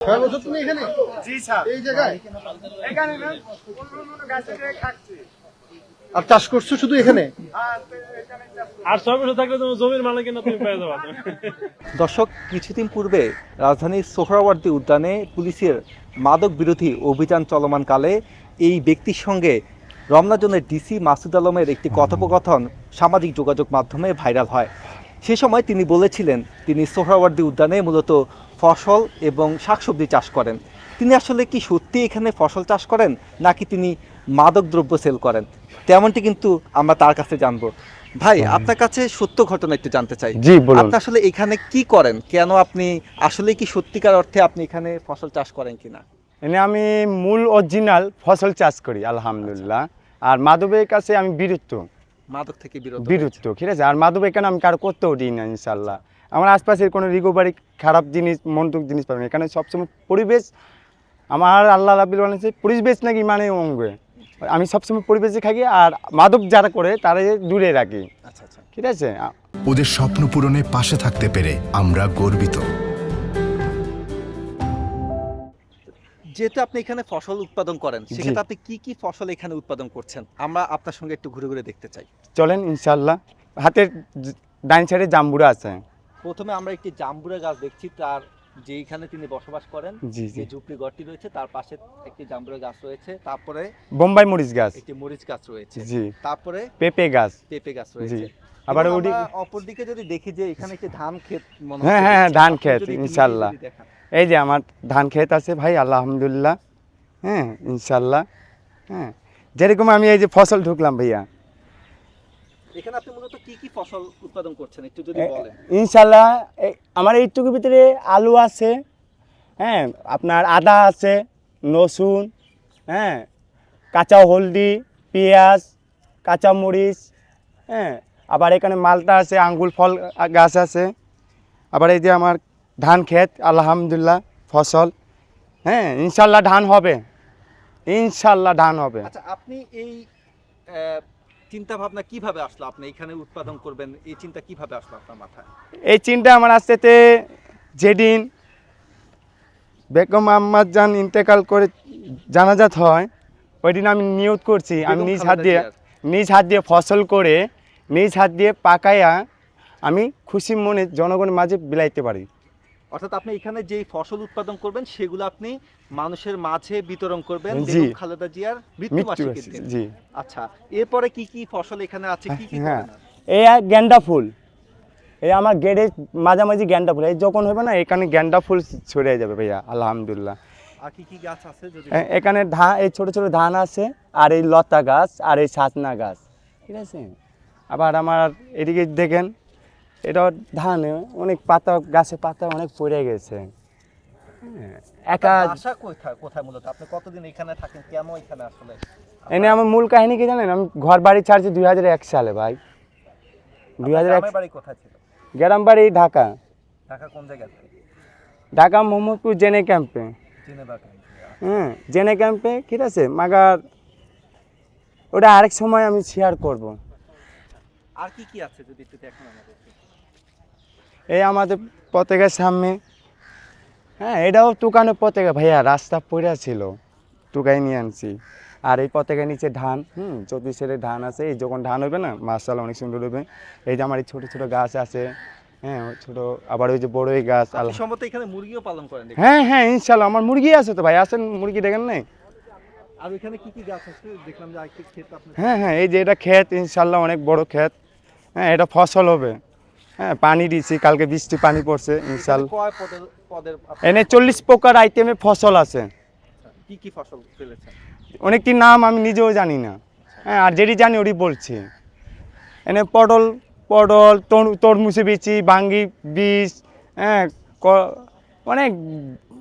কয় বছর তুমি এখানে? জি স্যার। এই জায়গায়? এখানে না, অন্য গাছে খাচ্ছি। আর চাষ করছো শুধু এখানে? আর 6 বছর থাকলে তোমার জমির মালিকানা তুমি পেয়ে যাবে। দর্শক, কিছুদিন পূর্বে রাজধানীর সোহরাওয়ার্দী উদ্যানে পুলিশের মাদক বিরোধী অভিযান চলমানকালে এই ব্যক্তির সঙ্গে রমনা জোনের ডিসি মাসুদ আলমের একটি কথোপকথন সামাজিক যোগাযোগ মাধ্যমে ভাইরাল হয়। সে সময় তিনি বলেছিলেন তিনি সোহরাওয়ার্দী উদ্যানে মূলত ফসল এবং শাকসবজি চাষ করেন। তিনি আসলে কি সত্যি এখানে ফসল চাষ করেন নাকি তিনি মাদকদ্রব্য সেল করেন, তেমনটি কিন্তু আমরা তার কাছে জানবো। ভাই, আপনার কাছে সত্য ঘটনা একটু জানতে চাই। জি বলুন। আপনি আসলে এখানে কি করেন, কেন আপনি আসলে কি সত্যিকার অর্থে আপনি এখানে ফসল চাষ করেন কিনা? এনে আমি মূল অরিজিনাল ফসল চাষ করি আলহামদুলিল্লাহ। আর মাদকের কাছে আমি বিরুদ্ধ মাদক থেকে বিরত। ঠিক আছে। আর মাদক এখানে আমি কারো করতেও দিই না ইনশাল্লাহ। আমার আশপাশের কোনো রিকোভারি খারাপ জিনিস মন্তক জিনিস পাবেন এখানে। সবসময় পরিবেশ আমার আল্লাহ রাব্বিল আলামিন পরিবেশ নাকি মানে অঙ্গে আমি সবসময় পরিবেশে থাকি। আর মাদক যারা করে তারা দূরে রাখি। আচ্ছা আচ্ছা, ঠিক আছে। ওদের স্বপ্ন পূরণে পাশে থাকতে পেরে আমরা গর্বিত। যেহেতু আপনি এখানে ফসল উৎপাদন করেন, সেক্ষেত্রে আপনি কি কি ফসল এখানে উৎপাদন করছেন আমরা আপনার সঙ্গে একটু ঘুরে ঘুরে দেখতে চাই। চলেন ইনশাল্লাহ। হাতের ডাইন সাইডে জাম্বুরা আছে। প্রথমে আমরা একটি জাম্বুরা গাছ দেখছি, তার যেখানে তিনি বসবাস করেন জি জি। যে ঝুপড়ি ঘরটি রয়েছে তার পাশে একটি জাম্বুরা গাছ রয়েছে, তারপরে বোম্বাই মরিচ গাছ, একটি মরিচ গাছ রয়েছে, জি, তারপরে পেঁপে গাছ, পেঁপে গাছ জি। রয়েছে। আবার এবং ওদিকে আমরা অপরদিকে যদি দেখি যে এখানে একটি ধান ক্ষেত মনে হ্যাঁ হচ্ছে হ্যাঁ দেখছি। ধান আপনি ক্ষেত যদি একটু ইনশাল্লাহ। যদি দেখান। এই যে আমার ধান ক্ষেত আছে ভাই আলহামদুলিল্লাহ। হ্যাঁ ইনশাল্লাহ। হ্যাঁ, যেরকম আমি এই যে ফসল ঢুকলাম ভাইয়া, এখানে আপনি মূলত কি কি ফসল উৎপাদন করছেন একটু যদি বলেন। ইনশাল্লাহ আমার এইটুকুর ভিতরে আলু আছে, হ্যাঁ, আপনার আদা আছে, রসুন, হ্যাঁ, কাঁচা হলদি, পেঁয়াজ, কাঁচা মরিচ, হ্যাঁ, আবার এখানে মালটা আছে, আঙ্গুর ফল গাছ আছে। আবার এই যে আমার ধান ক্ষেত আলহামদুলিল্লাহ ফসল। হ্যাঁ ইনশাল্লাহ ধান হবে, ইনশাল্লাহ ধান হবে। আচ্ছা, আপনি এই চিন্তা ভাবনা কিভাবে আসলো, আপনি এখানে উৎপাদন করবেন এই চিন্তা কিভাবে আসলো আপনার মাথায়? এই চিন্তা আমার আসতে যেদিন বেগম আম্মাদ জান ইন্তেকাল করে জানাজাত হয়, ওই দিন আমি নিয়ত করছি আমি নিজ হাত দিয়ে ফসল করে নিজ হাত দিয়ে পাকাইয়া আমি খুশি মনে জনগণের মাঝে বিলাইতে পারি। অর্থাৎ আপনি এখানে যেই ফসল উৎপাদন করবেন সেগুলো আপনি মানুষের মাঝে বিতরণ করবেন জি। বেগম খালেদা জিয়ার মৃত্যুবার্ষিকীর দিন। জি। আচ্ছা, এরপরে কি কি ফসল এখানে আছে, কি কি হ্যাঁ, করেন? এই গেন্দা ফুল, এই আমার গেটের মাঝামাঝি গেন্দা ফুল, এই যখন হবে না এখানে গেন্দা ফুল ছড়িয়ে যাবে ভাইয়া আলহামদুলিল্লাহ। আর কি কি গাছ আছে যদি? এখানে ধান, এই ছোট ছোট ধান আছে, আর এই লতা গাছ, আর এই সাজনা গাছ, ঠিক আছে। আবার আমার এদিকে দেখেন, এটা ধানে অনেক পাতা, গাছে পাতা অনেক পড়ে গেছে। একা আশা কোথায় কোথায় মূলত আপনি কতদিন এখানে থাকেন, কেন এখানে আসলে? এনে আমার মূল কাহিনী কি জানেন, আমি ঘর বাড়ি ছাড়ছি 2001 সালে ভাই। 2001 বাড়ি কোথায় ছিল? গ্রাম বাড়ি ঢাকা। ঢাকা কোন জায়গায়? ঢাকা মোহাম্মদপুর জেনে ক্যাম্পে। হ্যাঁ জেনে ক্যাম্পে, ঠিক আছে। মাগার ওটা আরেক সময় আমি শেয়ার করব। আর কি কি আছে যদি একটু দেখেন আমাদের? এই আমাদের পতাকার সামনে, হ্যাঁ, এটাও টুকানো পতাকা ভাইয়া, রাস্তা পড়ে ছিল, টুকাই নিয়ে আনছি। আর এই পতাকার নিচে ধান, 34 সালের ধান আছে। এই যখন ধান হবে না মাশাআল্লাহ অনেক সুন্দর হবে। এই যে আমার এই ছোট ছোট গাছ আছে, হ্যাঁ ছোট, আবার ওই যে বড়ই গাছ। আপনি সম্ভবত এখানে মুরগিও পালন করেন? হ্যাঁ হ্যাঁ ইনশাআল্লাহ আমার মুরগি আছে তো ভাই, আসেন মুরগি দেখেন নাই? আর এখানে কি কি গাছ আছে দেখলাম যে আরেকটি ক্ষেত আপনি? হ্যাঁ হ্যাঁ এই যে এটা ক্ষেত ইনশাআল্লাহ অনেক বড় ক্ষেত। হ্যাঁ এটা ফসল হবে। হ্যাঁ পানি দিছি, কালকে বৃষ্টি পানি পড়ছে ইনশাআল্লাহ। কয় পদের এনে 40 প্রকার আইটেমে ফসল আছে। কি কি ফসল ফেলেছেন? অনেকটি নাম আমি নিজেও জানি না, হ্যাঁ, আর যেটি জানি ওটি বলছি। এনে পটল, তরমুজে বেচি, ভাঙ্গি বীজ, হ্যাঁ, অনেক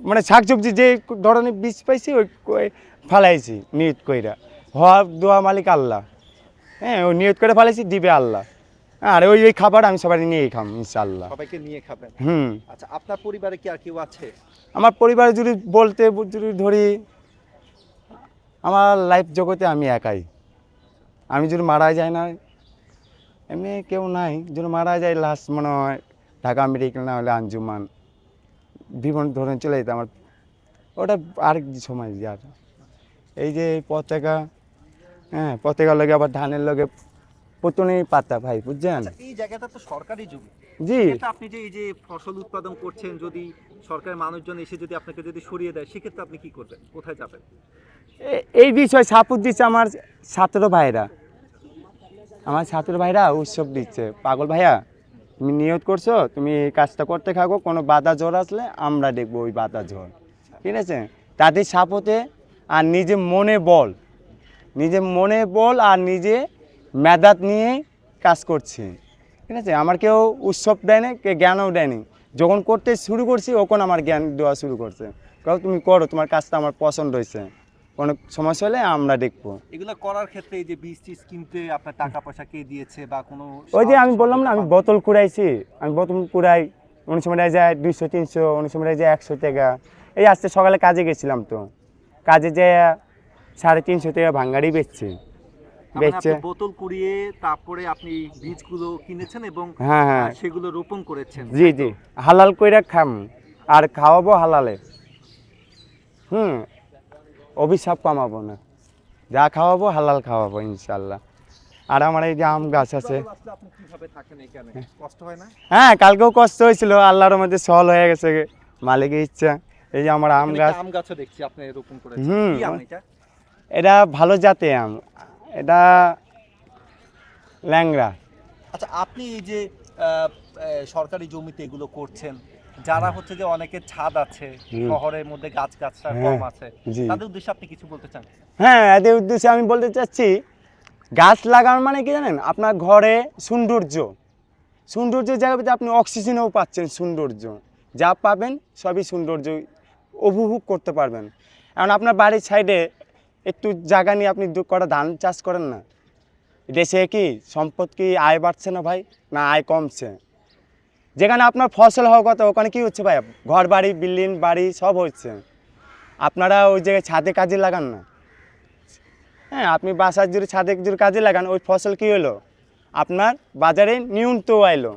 মানে শাকসবজি যে ধরনের বীজ পাইছি ওই ফালাইছি নিয়ত কইরা। হওয়া দোয়া মালিক আল্লাহ, হ্যাঁ, ওই নিয়ত করে ফালাইছি, দিবে আল্লাহ। আর ওই খাবার আমি সবাই নিয়েই খাম ইনশাআল্লাহ। সবাইকে নিয়ে খাবেন? হুম। আচ্ছা, আপনার পরিবারে কি আর কেউ আছে? আমার পরিবারে যদি বলতে যদি ধরি, আমার লাইফ জগতে আমি একাই। আমি যদি মারা যায় না, এমনি কেউ নাই। যদি মারা যায় লাস্ট মনে হয় ঢাকা মেডিকেল না হলে আঞ্জুমান, বিভিন্ন ধরনের চলে যেত। আমার ওটা আরেক সময় যার এই যে পতাকা, হ্যাঁ পতাকার লগে আবার ধানের লগে পুতনের পাতা ভাই, বুঝছেন? এই জায়গাটা তো সরকারি জমি, জি এটা আপনি যে এই যে ফসল উৎপাদন করছেন, যদি সরকারের মানুষজন এসে যদি আপনাকে যদি সরিয়ে দেয়, সেক্ষেত্রে আপনি কি করবেন, কোথায় যাবেন? এই বিষয়ে সাপোর্ট দিচ্ছে আমার ছাত্র ভাইরা, উৎসব দিচ্ছে, পাগল ভাইয়া তুমি নিয়ত করছো, তুমি এই কাজটা করতে থাকো, কোনো বাধা ঝড় আসলে আমরা দেখবো ওই বাধা ঝড়, ঠিক আছে? তাদের সাপোর্টে আর নিজে মনে বল আর নিজে মেধাত নিয়ে কাজ করছি, ঠিক আছে? আমার কেউ উৎসব দেয়নি, কে জ্ঞানও দেয়নি, যখন করতে শুরু করছি ওখন আমার জ্ঞান দেওয়া শুরু করছে, কারণ তুমি করো, তোমার কাজটা আমার পছন্দ হয়েছে, কোনো সমস্যা হলে আমরা দেখবো। এগুলো করার ক্ষেত্রে এই যে বীজ টিজ কিনতে আপনার টাকা পয়সা কে দিয়েছে বা কোনো? ওই যে আমি বললাম না, আমি বোতল কুড়াইছি, আমি বোতল কুড়াই, অনেক সময় যায় 200-300, অনেক সময় যায় 100 টাকা। এই আজকে সকালে কাজে গেছিলাম, তো কাজে যেয়ে 350 টাকা ভাঙ্গারি বেচছি, বেচছে। বোতল কুড়িয়ে তারপরে আপনি বীজগুলো কিনেছেন এবং হ্যাঁ সেগুলো রোপণ করেছেন। জি হালাল কইরা খাম আর খাওয়াবো হালালে, অভিশাপ কামাবো না, যা খাওয়াবো হালাল খাওয়াবো ইনশাল্লাহ। আর আমার এই যে আম গাছ আছে, আপনি কিভাবে থাকেন এখানে, কষ্ট হয় না? হ্যাঁ কালকেও কষ্ট হয়েছিল, আল্লাহর মধ্যে সহল হয়ে গেছে মালিকের ইচ্ছা। এই যে আমার আম গাছ, আম গাছও দেখছি আপনি রোপণ করেছেন, কি আম এটা? এটা ভালো জাতের আম, এটা ল্যাংড়া। আচ্ছা, আপনি এই যে সরকারি জমিতে এগুলো করছেন, যারা হচ্ছে যে অনেকের ছাদ আছে, শহরের মধ্যে গাছ গাছটা কম আছে, তাদের উদ্দেশ্যে আপনি কিছু বলতে চান? হ্যাঁ, এদের উদ্দেশ্যে আমি বলতে চাচ্ছি, গাছ লাগানো মানে কি জানেন, আপনার ঘরে সৌন্দর্য জায়গাতে আপনি অক্সিজেনও পাচ্ছেন, সৌন্দর্য যা পাবেন সবই সৌন্দর্য উপভোগ করতে পারবেন। কারণ আপনার বাড়ির সাইডে একটু জায়গা নিয়ে আপনি কটা ধান চাষ করেন না, দেশে কি সম্পদ কি আয় বাড়ছে না ভাই, না আয় কমছে? যেখানে আপনার ফসল হওয়ার কথা ওখানে কি হচ্ছে ভাই, ঘর বাড়ি বিল্ডিং বাড়ি সব হচ্ছে। আপনারা ওই জায়গায় ছাদে কাজে লাগান না, হ্যাঁ আপনি বাসার জুড়ে ছাদে জুড়ে কাজে লাগান, ওই ফসল কি হলো, আপনার বাজারে নিয়ন্ত্রণ আইলো,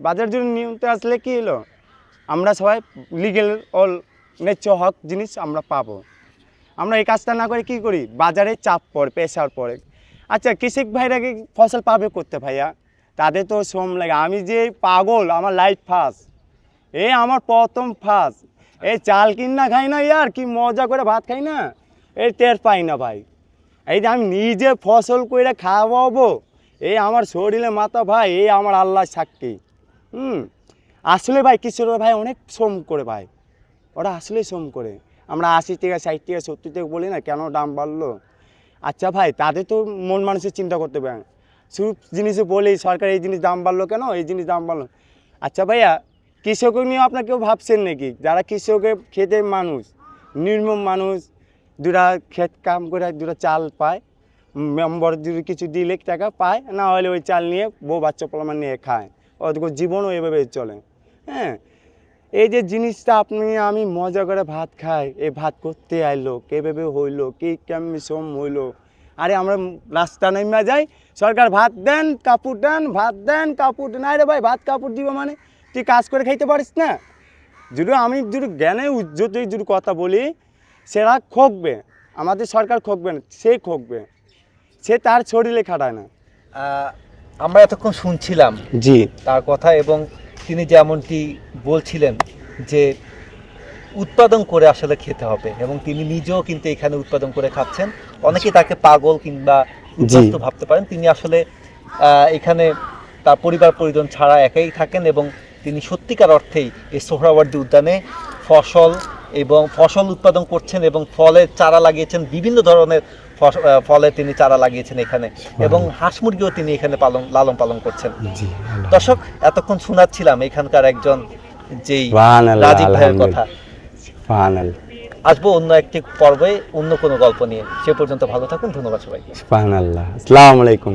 বাজার জুড়ে নিয়ন্ত্রণ আসলে কি হলো, আমরা সবাই লিগেল অল ন্যায্য হক জিনিস আমরা পাবো। আমরা এই কাজটা না করে কি করি, বাজারে চাপ পড়ে, প্রেশার পড়ে। আচ্ছা, কৃষক ভাইরা কি ফসল পাবে করতে ভাইয়া, তাদের তো শ্রম লাগে। আমি যে পাগল, আমার লাইফ ফার্স্ট, আমার প্রথম ফার্স্ট, এই চাল কিনা খাই না ইয়ার, কি মজা করে ভাত খাই না, এই টের পাই না ভাই। এই যে আমি নিজে ফসল করে খাওয়াবো, আমার শরীরে মাথা ভাই, আমার আল্লাহ সাক্ষী। আসলে ভাই কৃষকরা ভাই অনেক শ্রম করে ভাই, ওরা আসলেই শ্রম করে। আমরা 80 টাকা 60 টাকা 70 টাকা বলি না, কেন দাম বাড়লো? আচ্ছা ভাই, তাদের তো মন মানুষের চিন্তা করতে পারে, শুধু জিনিসে বলি সরকার এই জিনিস দাম বাড়লো কেন, এই জিনিস দাম বাড়লো। আচ্ছা ভাইয়া, কৃষক নিয়ে আপনার কেউ ভাবছেন নাকি, যারা কৃষকের খেতে মানুষ, নির্মম মানুষ, দুটা ক্ষেত কাম করে দুটা চাল পায়, মেম্বার যদি কিছু দিলে টাকা পায়, না হলে ওই চাল নিয়ে বউ বাচ্চা পোলামান নিয়ে খায়, ওদের জীবনও এভাবে চলে। হ্যাঁ, এই যে জিনিসটা আমি মজা করে ভাত খাই, এই ভাত করতে আইলো, কেভাবে হইলো, কি কেমনি শ্রম হইলো। আরে আমরা রাস্তা নেমে যাই, সরকার ভাত দেন কাপড় দেন, ভাত দেন কাপড় দেন। আরে ভাই, ভাত কাপড় দিব মানে তুই কাজ করে খাইতে পারিস না? আমি যদি জ্ঞানে যদি কথা বলি, সেটা খোকবে, আমাদের সরকার খোকবে না, সে খোকবে, সে তার শরীরে খাটায় না। আমরা এতক্ষণ শুনছিলাম জি তার কথা, এবং তিনি যেমনটি বলছিলেন যে উৎপাদন করে আসলে খেতে হবে, এবং তিনি নিজেও কিন্তু এখানে উৎপাদন করে খাচ্ছেন। অনেকে তাকে পাগল কিংবা উদ্যস্ত ভাবতে পারেন, তিনি আসলে এখানে তার পরিবার পরিজন ছাড়া একাই থাকেন, এবং তিনি সত্যিকার অর্থেই এই সোহরাওয়ার্দী উদ্যানে ফসল উৎপাদন করছেন এবং ফলের চারা লাগিয়েছেন, বিভিন্ন ধরনের ফলে তিনি চারা লাগিয়েছেন এখানে, এবং হাঁস মুরগিও তিনি এখানে লালন পালন করছেন। দর্শক, এতক্ষণ শোনাচ্ছিলাম এখানকার একজন যেই রাজীব ভাইয়ের কথা। আসবো অন্য একটি পর্বে অন্য কোনো গল্প নিয়ে, সে পর্যন্ত ভালো থাকুন, ধন্যবাদ সবাই। সুবহানাল্লাহ, আসসালামু আলাইকুম।